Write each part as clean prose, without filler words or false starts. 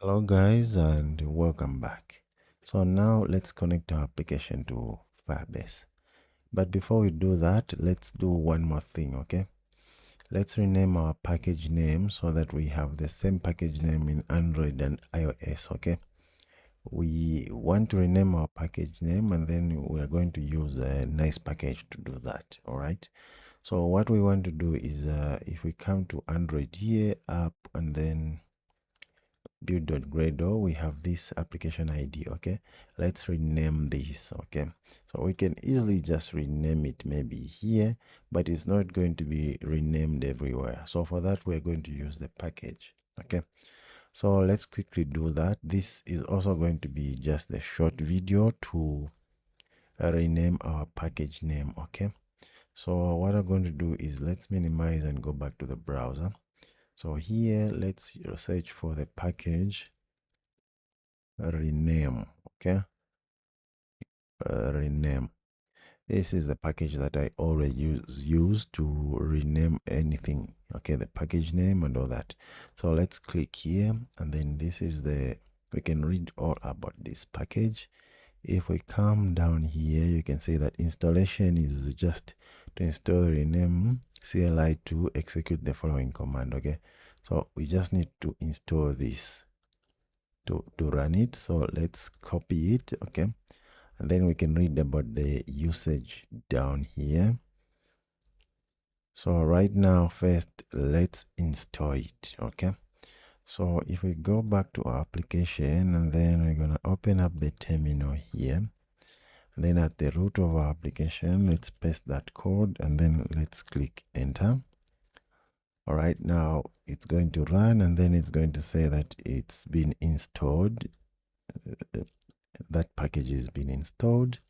Hello guys and welcome back. So now let's connect our application to Firebase. But before we do that, let's do one more thing, okay? Let's rename our package name so that we have the same package name in Android and iOS, okay? We want to rename our package name and then we are going to use a nice package to do that, all right? So what we want to do is if we come to Android here, app, and then build.gradle, we have this application ID. Okay, let's rename this. Okay, so we can easily just rename it maybe here, but it's not going to be renamed everywhere. So for that, we're going to use the package. Okay, so let's quickly do that. This is also going to be just a short video to rename our package name. Okay, so what I'm going to do is let's minimize and go back to the browser. So here, let's search for the package rename. Okay, rename. This is the package that I already use to rename anything. Okay, the package name and all that. So let's click here, and then this is we can read all about this package. If we come down here, you can see that installation is just to install the rename CLI to execute the following command. Okay, so we just need to install this to run it. So let's copy it. Okay, and then we can read about the usage down here. So right now, first let's install it. Okay, so if we go back to our application, and then we're gonna open up the terminal here, and then at the root of our application, let's paste that code, and then let's click enter. All right, now it's going to run, and then it's going to say that it's been installed. That package has been installed.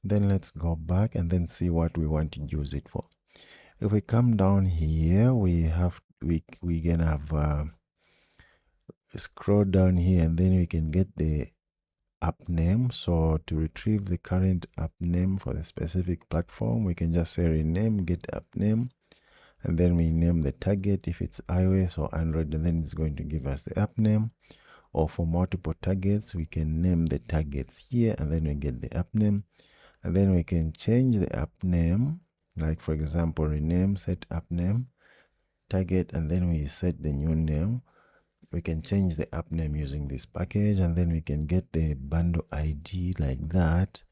Then let's go back and then see what we want to use it for. If we come down here, we can have scroll down here, and then we can get the app name. So to retrieve the current app name for the specific platform, we can just say rename get app name, and then we name the target if it's iOS or Android, and then it's going to give us the app name. Or for multiple targets, we can name the targets here, and then we get the app name. And then we can change the app name, like for example, rename, set app name, target, and then we set the new name. We can change the app name using this package, and then we can get the bundle ID like that,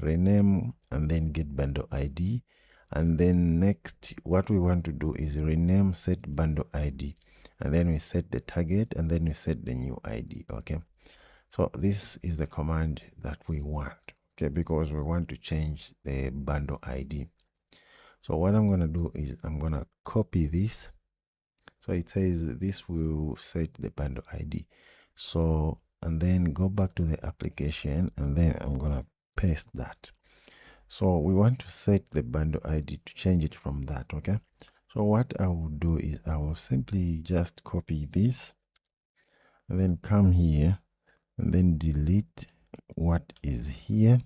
rename, and then get bundle ID. And then next, what we want to do is rename, set bundle ID, and then we set the target, and then we set the new ID. Okay, so this is the command that we want. Okay, because we want to change the bundle ID. So what I'm going to do is I'm going to copy this. So it says this will set the bundle ID. So, and then go back to the application, and then I'm going to paste that. So we want to set the bundle ID to change it from that. Okay, so what I will do is I will simply just copy this, and then come here, and then delete what is here.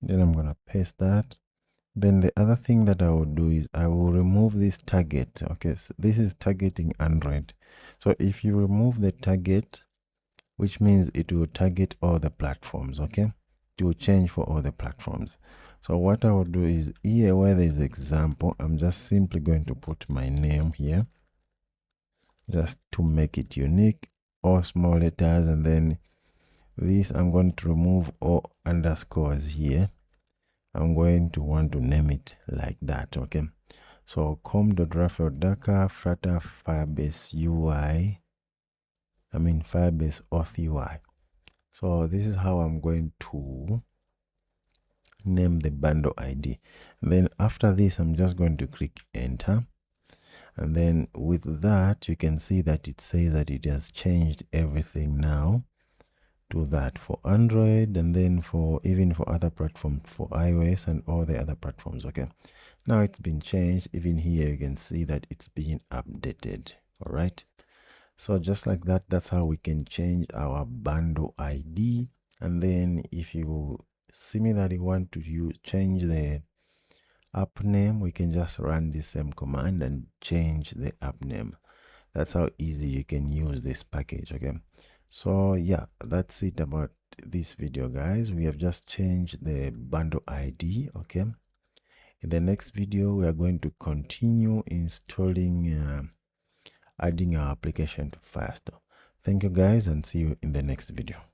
Then I'm going to paste that. Then the other thing that I will do is I will remove this target. Okay, so this is targeting Android. So if you remove the target, which means it will target all the platforms. Okay, it will change for all the platforms. So what I will do is here where there is example, I'm just simply going to put my name here, just to make it unique, all small letters, and then this I'm going to remove all underscores here. I'm going to want to name it like that. Okay, so com.raphael.daka Flutter Firebase UI, Firebase Auth UI. So this is how I'm going to name the bundle ID. And then after this, I'm just going to click enter. And then with that, you can see that it says that it has changed everything now to that for Android, and then for even for other platforms, for iOS and all the other platforms. Okay, now it's been changed. Even here you can see that it's being updated. All right, so just like that, that's how we can change our bundle ID. And then if you similarly want to change the app name, we can just run the same command and change the app name. That's how easy you can use this package. Okay, so yeah, that's it about this video, guys. We have just changed the bundle ID. Okay, in the next video we are going to continue installing adding our application to Firestore. Thank you, guys, and see you in the next video.